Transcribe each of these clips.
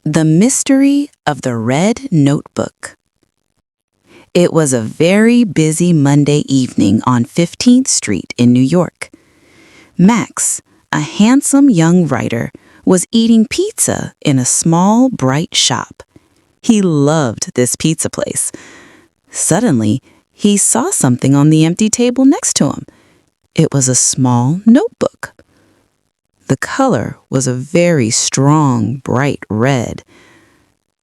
The Mystery of the Red Notebook. It was a very busy Monday evening on 15th Street in New York. Max, a handsome young writer, was eating pizza in a small, bright shop. He loved this pizza place. Suddenly, he saw something on the empty table next to him. It was a small notebook. The color was a very strong, bright red.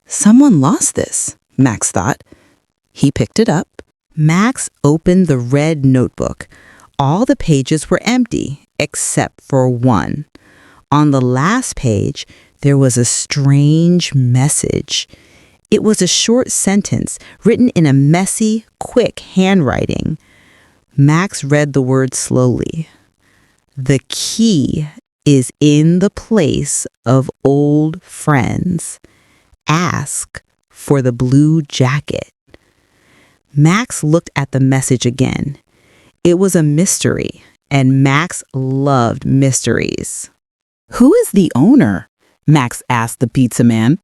Someone lost this, Max thought. He picked it up. Max opened the red notebook. All the pages were empty, except for one. On the last page, there was a strange message. It was a short sentence written in a messy, quick handwriting. Max read the words slowly. The key is in the place of old friends. Ask for the blue jacket. Max looked at the message again. It was a mystery, and Max loved mysteries. "Who is the owner?" Max asked the pizza man.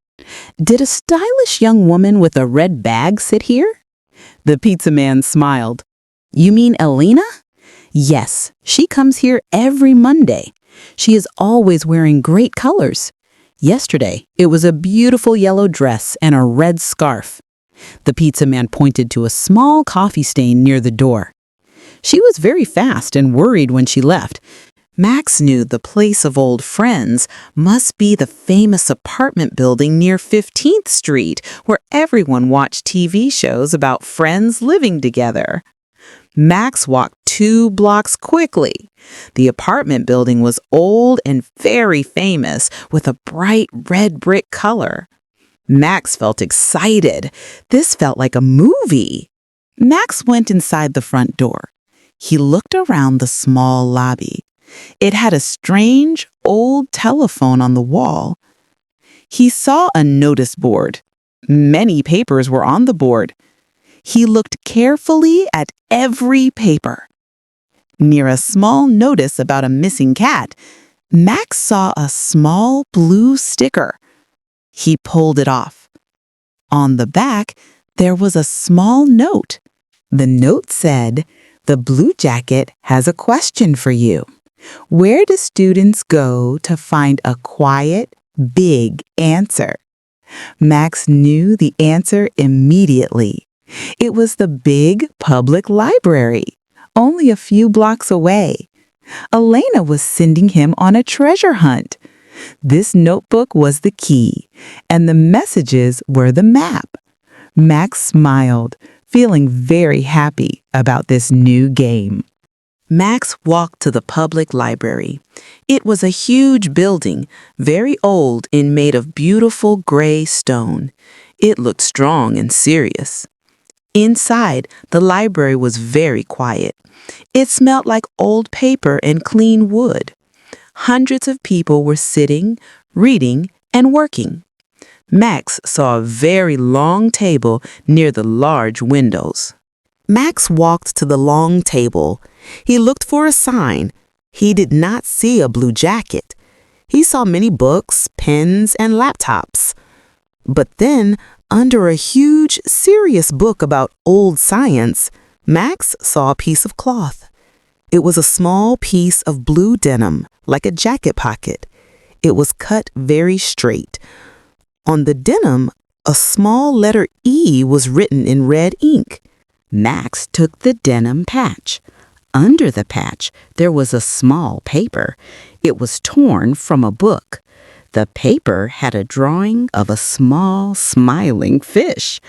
"Did a stylish young woman with a red bag sit here?" The pizza man smiled. "You mean Elena?" "Yes, she comes here every Monday. She is always wearing great colors. Yesterday, it was a beautiful yellow dress and a red scarf." The pizza man pointed to a small coffee stain near the door. "She was very fast and worried when she left." Max knew the place of old friends must be the famous apartment building near 15th Street, where everyone watched TV shows about friends living together. Max walked 2 blocks quickly. The apartment building was old and very famous, with a bright red brick color. Max felt excited. This felt like a movie. Max went inside the front door. He looked around the small lobby. It had a strange, old telephone on the wall. He saw a notice board. Many papers were on the board. He looked carefully at every paper. Near a small notice about a missing cat, Max saw a small blue sticker. He pulled it off. On the back, there was a small note. The note said, "The Blue Jacket has a question for you. Where do students go to find a quiet, big answer?" Max knew the answer immediately. It was the big public library, only a few blocks away. Elena was sending him on a treasure hunt. This notebook was the key, and the messages were the map. Max smiled, feeling very happy about this new game. Max walked to the public library. It was a huge building, very old and made of beautiful gray stone. It looked strong and serious. Inside, the library was very quiet. It smelled like old paper and clean wood. Hundreds of people were sitting, reading, and working. Max saw a very long table near the large windows. Max walked to the long table. He looked for a sign. He did not see a blue jacket. He saw many books, pens, and laptops. But then, under a huge, serious book about old science, Max saw a piece of cloth. It was a small piece of blue denim, like a jacket pocket. It was cut very straight. On the denim, a small letter E was written in red ink. Max took the denim patch. Under the patch, there was a small paper. It was torn from a book. The paper had a drawing of a small, smiling fish.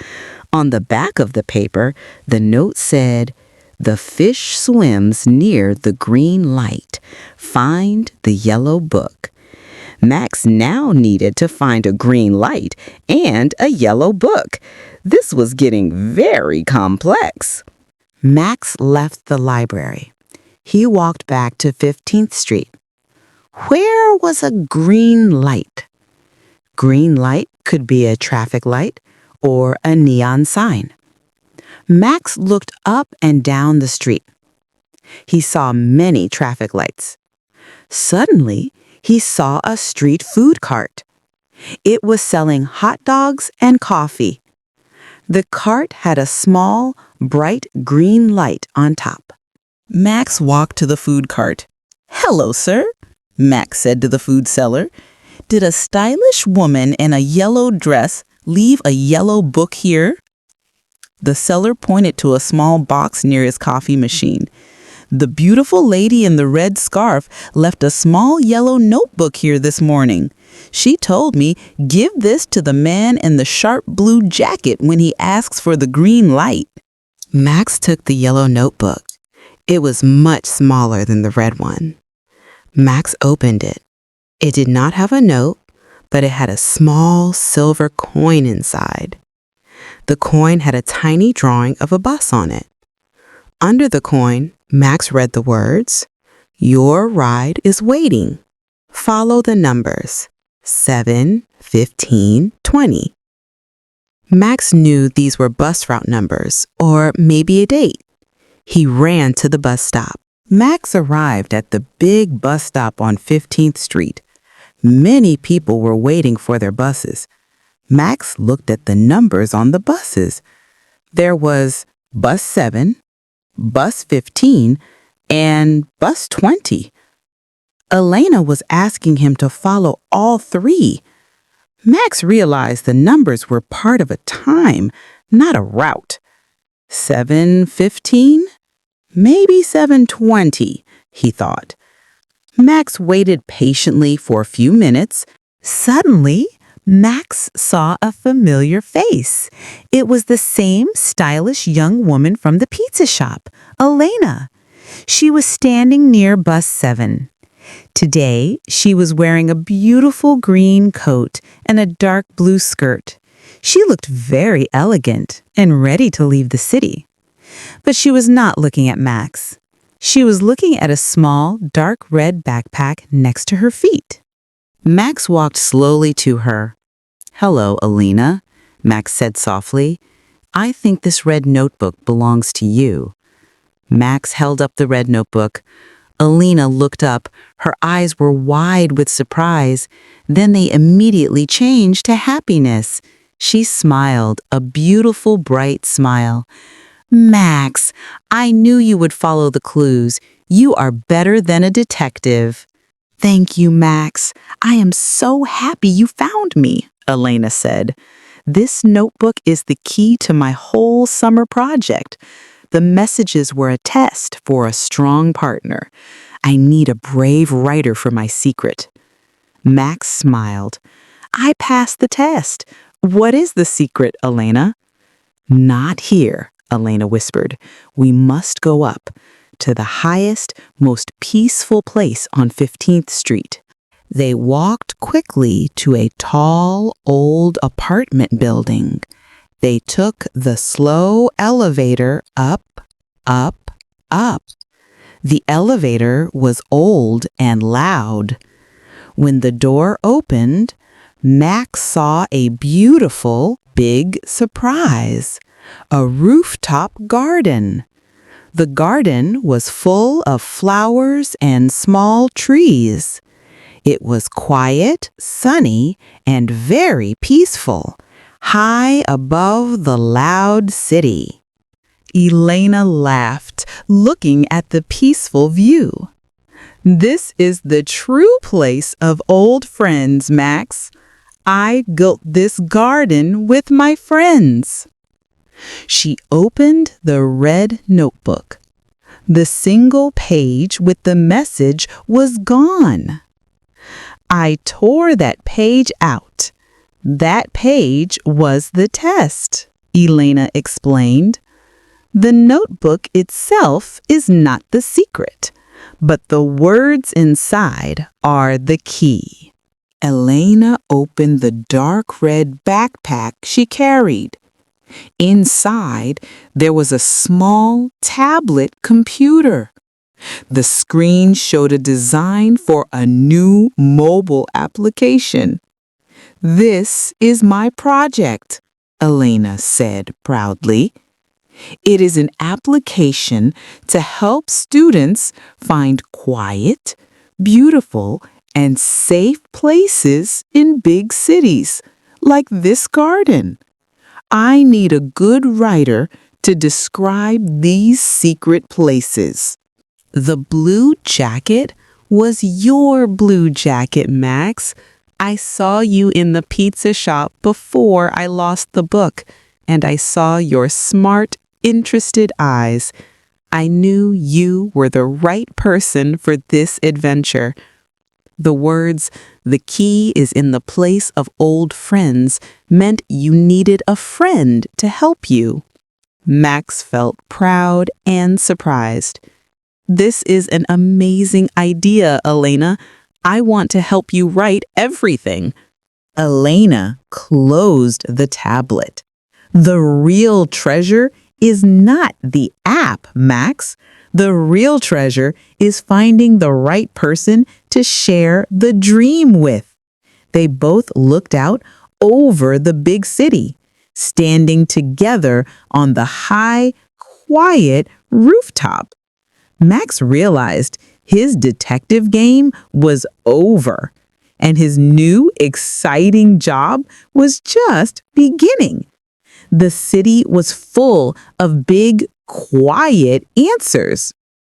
On the back of the paper, the note said, "The fish swims near the green light. Find the yellow book." Max now needed to find a green light and a yellow book. This was getting very complex. Max left the library. He walked back to 15th Street. Where was a green light? Green light could be a traffic light or a neon sign. Max looked up and down the street. He saw many traffic lights. Suddenly, he saw a street food cart. It was selling hot dogs and coffee. The cart had a small, bright green light on top. Max walked to the food cart. "Hello, sir," Max said to the food seller. "Did a stylish woman in a yellow dress leave a yellow book here?" The seller pointed to a small box near his coffee machine. "The beautiful lady in the red scarf left a small yellow notebook here this morning. She told me, give this to the man in the sharp blue jacket when he asks for the green light." Max took the yellow notebook. It was much smaller than the red one. Max opened it. It did not have a note, but it had a small silver coin inside. The coin had a tiny drawing of a bus on it. Under the coin, Max read the words, "Your ride is waiting. Follow the numbers 7, 15, 20. Max knew these were bus route numbers, or maybe a date. He ran to the bus stop. Max arrived at the big bus stop on 15th Street. Many people were waiting for their buses. Max looked at the numbers on the buses. There was Bus 7, Bus 15, and Bus 20. Elena was asking him to follow all three. Max realized the numbers were part of a time, not a route. 7:15? Maybe 7:20, he thought. Max waited patiently for a few minutes. Suddenly, Max saw a familiar face. It was the same stylish young woman from the pizza shop, Elena. She was standing near Bus 7. Today, she was wearing a beautiful green coat and a dark blue skirt. She looked very elegant and ready to leave the city. But she was not looking at Max. She was looking at a small, dark red backpack next to her feet. Max walked slowly to her. "Hello, Elena," Max said softly. "I think this red notebook belongs to you." Max held up the red notebook. Elena looked up. Her eyes were wide with surprise. Then they immediately changed to happiness. She smiled, a beautiful, bright smile. "Max, I knew you would follow the clues. You are better than a detective." "Thank you, Max. I am so happy you found me," Elena said. "This notebook is the key to my whole summer project. The messages were a test for a strong partner. I need a brave writer for my secret." Max smiled. "I passed the test. What is the secret, Elena?" "Not here," Elena whispered. "We must go up to the highest, most peaceful place on 15th Street." They walked quickly to a tall, old apartment building. They took the slow elevator up, up, up. The elevator was old and loud. When the door opened, Max saw a beautiful, big surprise. A rooftop garden. The garden was full of flowers and small trees. It was quiet, sunny, and very peaceful, high above the loud city. Elena laughed, looking at the peaceful view. "This is the true place of old friends, Max. I built this garden with my friends." She opened the red notebook. The single page with the message was gone. "I tore that page out. That page was the test," Elena explained. "The notebook itself is not the secret, but the words inside are the key." Elena opened the dark red backpack she carried. Inside, there was a small tablet computer. The screen showed a design for a new mobile application. "This is my project," Elena said proudly. "It is an application to help students find quiet, beautiful, and safe places in big cities, like this garden. I need a good writer to describe these secret places. The blue jacket was your blue jacket, Max. I saw you in the pizza shop before I lost the book, and I saw your smart, interested eyes. I knew you were the right person for this adventure. The words, "the key is in the place of old friends," meant you needed a friend to help you. Max felt proud and surprised. This is an amazing idea, Elena. I want to help you write everything. Elena closed the tablet. The real treasure is not the app, Max. The real treasure is finding the right person to share the dream with. They both looked out over the big city, standing together on the high, quiet rooftop. Max realized his detective game was over, and his new, exciting job was just beginning. The city was full of big, quiet answers.